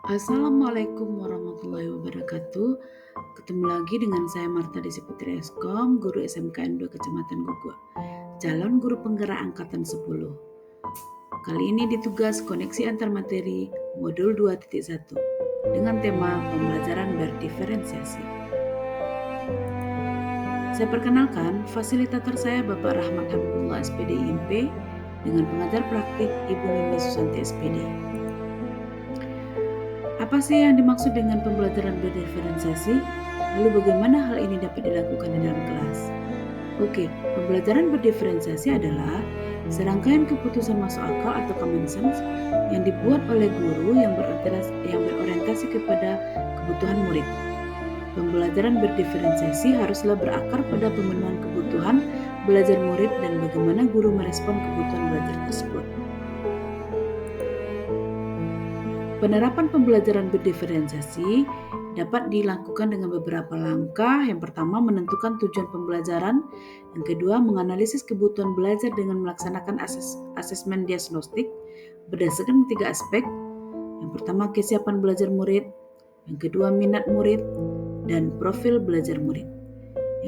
Assalamualaikum warahmatullahi wabarakatuh. Ketemu lagi dengan saya Marta Desi Putri Eskom, guru SMKN 2 Kecamatan Gugua, calon guru penggerak angkatan 10. Kali ini ditugas koneksi antar materi modul 2.1 dengan tema pembelajaran berdiferensiasi. Saya perkenalkan fasilitator saya Bapak Rahmat Habibullah SPD IMP dengan pengajar praktik Ibu Mimi Susanti SPD. Apa sih yang dimaksud dengan pembelajaran berdiferensiasi? Lalu bagaimana hal ini dapat dilakukan di dalam kelas? Oke, pembelajaran berdiferensiasi adalah serangkaian keputusan masuk akal atau common sense yang dibuat oleh guru yang berorientasi kepada kebutuhan murid. Pembelajaran berdiferensiasi haruslah berakar pada pemenuhan kebutuhan belajar murid dan bagaimana guru merespon kebutuhan belajar tersebut. Penerapan pembelajaran berdiferensiasi dapat dilakukan dengan beberapa langkah. Yang pertama, menentukan tujuan pembelajaran. Yang kedua, menganalisis kebutuhan belajar dengan melaksanakan asesmen diagnostik berdasarkan 3 aspek. Yang pertama, kesiapan belajar murid. Yang kedua, minat murid dan profil belajar murid.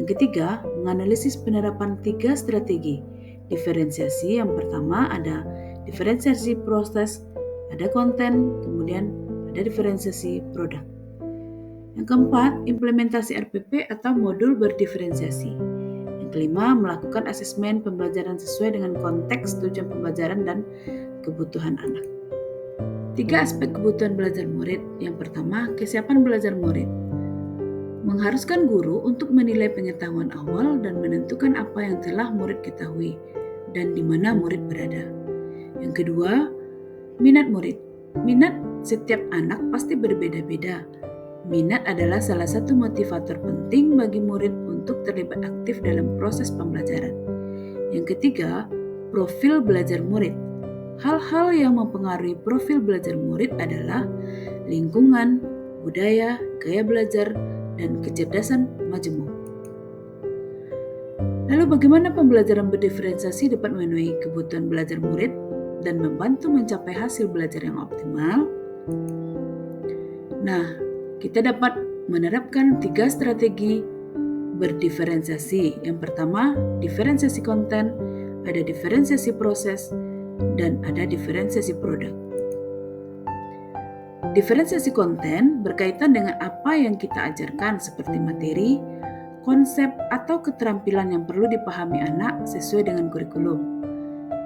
Yang ketiga, menganalisis penerapan 3 strategi diferensiasi. Yang pertama ada diferensiasi proses, ada konten, kemudian ada diferensiasi produk. Yang keempat, implementasi RPP atau modul berdiferensiasi. Yang kelima, melakukan asesmen pembelajaran sesuai dengan konteks tujuan pembelajaran dan kebutuhan anak. 3 aspek kebutuhan belajar murid. Yang pertama, kesiapan belajar murid. Mengharuskan guru untuk menilai pengetahuan awal dan menentukan apa yang telah murid ketahui dan di mana murid berada. Yang kedua, minat murid. Minat setiap anak pasti berbeda-beda. Minat adalah salah satu motivator penting bagi murid untuk terlibat aktif dalam proses pembelajaran. Yang ketiga, profil belajar murid. Hal-hal yang mempengaruhi profil belajar murid adalah lingkungan, budaya, gaya belajar, dan kecerdasan majemuk. Lalu bagaimana pembelajaran berdiferensiasi dapat memenuhi kebutuhan belajar murid dan membantu mencapai hasil belajar yang optimal? Nah, kita dapat menerapkan 3 strategi berdiferensiasi. Yang pertama, diferensiasi konten, ada diferensiasi proses, dan ada diferensiasi produk. Diferensiasi konten berkaitan dengan apa yang kita ajarkan seperti materi, konsep, atau keterampilan yang perlu dipahami anak sesuai dengan kurikulum.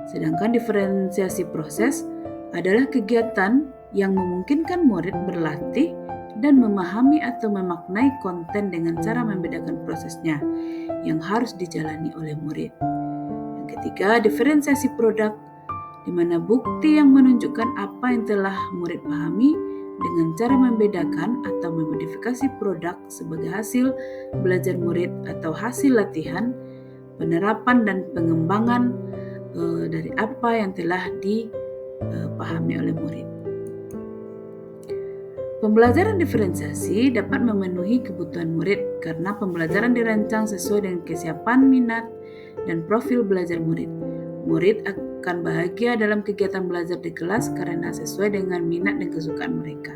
Sedangkan diferensiasi proses adalah kegiatan yang memungkinkan murid berlatih dan memahami atau memaknai konten dengan cara membedakan prosesnya yang harus dijalani oleh murid. Yang ketiga, diferensiasi produk, di mana bukti yang menunjukkan apa yang telah murid pahami dengan cara membedakan atau memodifikasi produk sebagai hasil belajar murid atau hasil latihan, penerapan dan pengembangan dari apa yang telah dipahami oleh murid. Pembelajaran diferensiasi dapat memenuhi kebutuhan murid karena pembelajaran dirancang sesuai dengan kesiapan, minat, dan profil belajar murid. Murid akan bahagia dalam kegiatan belajar di kelas karena sesuai dengan minat dan kesukaan mereka.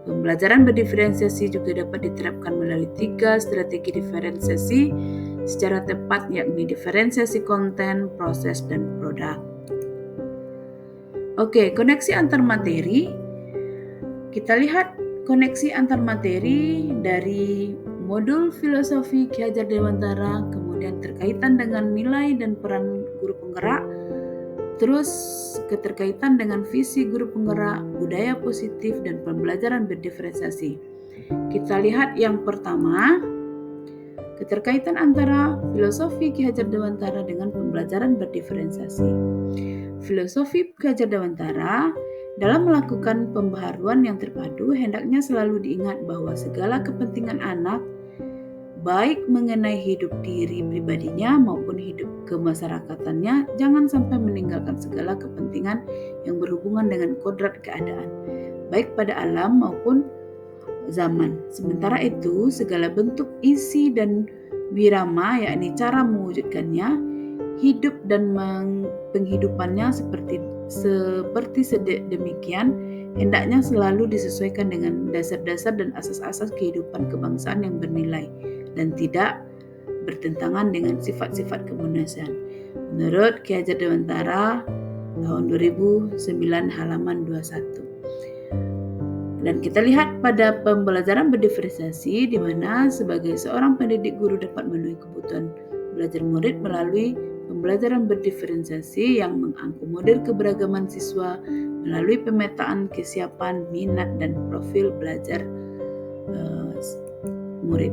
Pembelajaran berdiferensiasi juga dapat diterapkan melalui 3 strategi diferensiasi secara tepat, yakni diferensiasi konten, proses, dan produk. Oke, koneksi antar materi. Kita lihat koneksi antar materi dari modul filosofi Ki Hajar Dewantara, kemudian terkaitan dengan nilai dan peran guru penggerak, terus keterkaitan dengan visi guru penggerak, budaya positif, dan pembelajaran berdiferensiasi. Kita lihat yang pertama, keterkaitan antara filosofi Ki Hajar Dewantara dengan pembelajaran berdiferensiasi. Filosofi Ki Hajar Dewantara dalam melakukan pembaharuan yang terpadu, hendaknya selalu diingat bahwa segala kepentingan anak, baik mengenai hidup diri pribadinya maupun hidup kemasyarakatannya, jangan sampai meninggalkan segala kepentingan yang berhubungan dengan kodrat keadaan, baik pada alam maupun zaman. Sementara itu, segala bentuk isi dan wirama, yakni cara mewujudkannya, hidup dan penghidupannya seperti demikian hendaknya selalu disesuaikan dengan dasar-dasar dan asas-asas kehidupan kebangsaan yang bernilai dan tidak bertentangan dengan sifat-sifat kemanusiaan. Menurut Ki Hajar Dewantara tahun 2009 halaman 21. Dan kita lihat pada pembelajaran berdiferensiasi di mana sebagai seorang pendidik guru dapat memenuhi kebutuhan belajar murid melalui pembelajaran berdiferensiasi yang mengakomodir keberagaman siswa melalui pemetaan kesiapan, minat, dan profil belajar murid.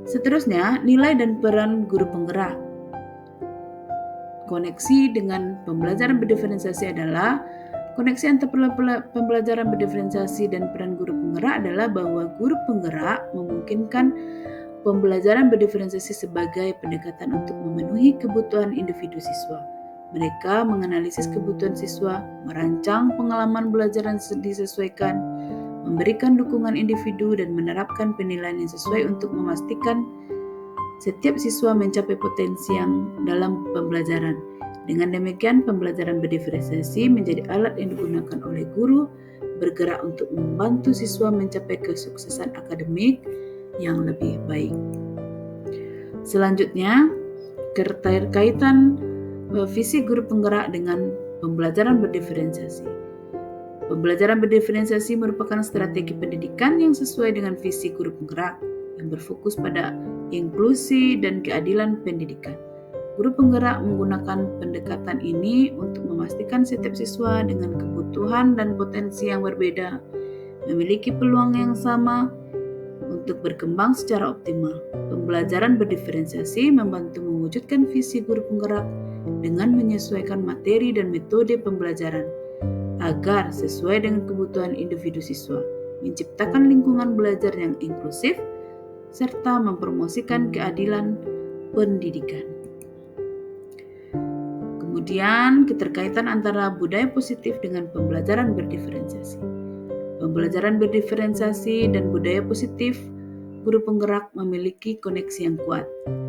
Seterusnya, nilai dan peran guru penggerak. Koneksi dengan pembelajaran berdiferensiasi adalah koneksi antara pembelajaran berdiferensiasi dan peran guru penggerak adalah bahwa guru penggerak memungkinkan pembelajaran berdiferensiasi sebagai pendekatan untuk memenuhi kebutuhan individu siswa. Mereka menganalisis kebutuhan siswa, merancang pengalaman belajar yang disesuaikan, memberikan dukungan individu, dan menerapkan penilaian yang sesuai untuk memastikan setiap siswa mencapai potensi yang dalam pembelajaran. Dengan demikian, pembelajaran berdiferensiasi menjadi alat yang digunakan oleh guru bergerak untuk membantu siswa mencapai kesuksesan akademik yang lebih baik. Selanjutnya, keterkaitan visi guru penggerak dengan pembelajaran berdiferensiasi. Pembelajaran berdiferensiasi merupakan strategi pendidikan yang sesuai dengan visi guru penggerak yang berfokus pada inklusi dan keadilan pendidikan. Guru penggerak menggunakan pendekatan ini untuk memastikan setiap siswa dengan kebutuhan dan potensi yang berbeda memiliki peluang yang sama untuk berkembang secara optimal. Pembelajaran berdiferensiasi membantu mewujudkan visi guru penggerak dengan menyesuaikan materi dan metode pembelajaran agar sesuai dengan kebutuhan individu siswa, menciptakan lingkungan belajar yang inklusif, serta mempromosikan keadilan pendidikan. Kemudian, keterkaitan antara budaya positif dengan pembelajaran berdiferensiasi. Pembelajaran berdiferensiasi dan budaya positif, guru penggerak memiliki koneksi yang kuat.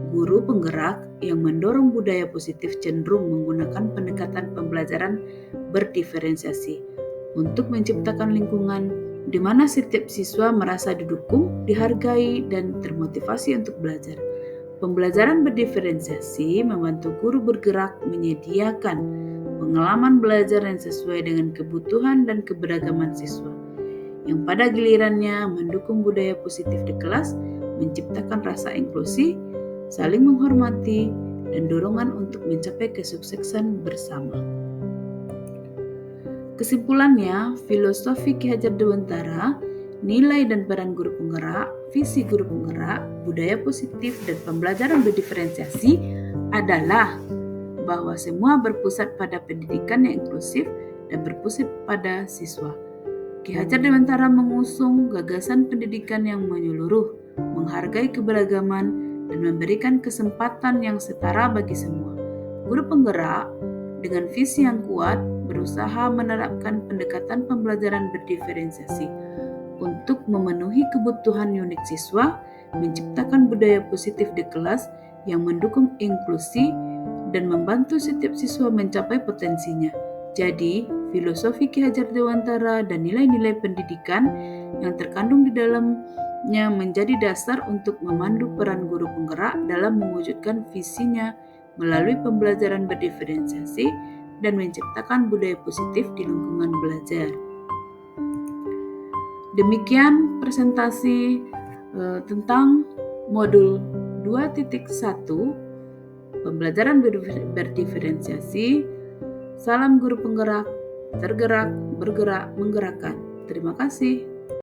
Guru penggerak yang mendorong budaya positif cenderung menggunakan pendekatan pembelajaran berdiferensiasi untuk menciptakan lingkungan di mana setiap siswa merasa didukung, dihargai, dan termotivasi untuk belajar. Pembelajaran berdiferensiasi membantu guru bergerak menyediakan pengalaman belajar yang sesuai dengan kebutuhan dan keberagaman siswa, yang pada gilirannya mendukung budaya positif di kelas, menciptakan rasa inklusi, saling menghormati, dan dorongan untuk mencapai kesuksesan bersama. Kesimpulannya, filosofi Ki Hajar Dewantara, nilai dan peran guru penggerak, visi guru penggerak, budaya positif, dan pembelajaran berdiferensiasi adalah bahwa semua berpusat pada pendidikan yang inklusif dan berpusat pada siswa. Ki Hajar Dewantara mengusung gagasan pendidikan yang menyeluruh, menghargai keberagaman, dan memberikan kesempatan yang setara bagi semua. Guru penggerak dengan visi yang kuat berusaha menerapkan pendekatan pembelajaran berdiferensiasi untuk memenuhi kebutuhan unik siswa, menciptakan budaya positif di kelas yang mendukung inklusi, dan membantu setiap siswa mencapai potensinya. Jadi, filosofi Ki Hajar Dewantara dan nilai-nilai pendidikan yang terkandung di dalamnya menjadi dasar untuk memandu peran guru penggerak dalam mewujudkan visinya melalui pembelajaran berdiferensiasi dan menciptakan budaya positif di lingkungan belajar. Demikian presentasi tentang modul 2.1 pembelajaran berdiferensiasi. Salam guru penggerak, tergerak, bergerak, menggerakkan. Terima kasih.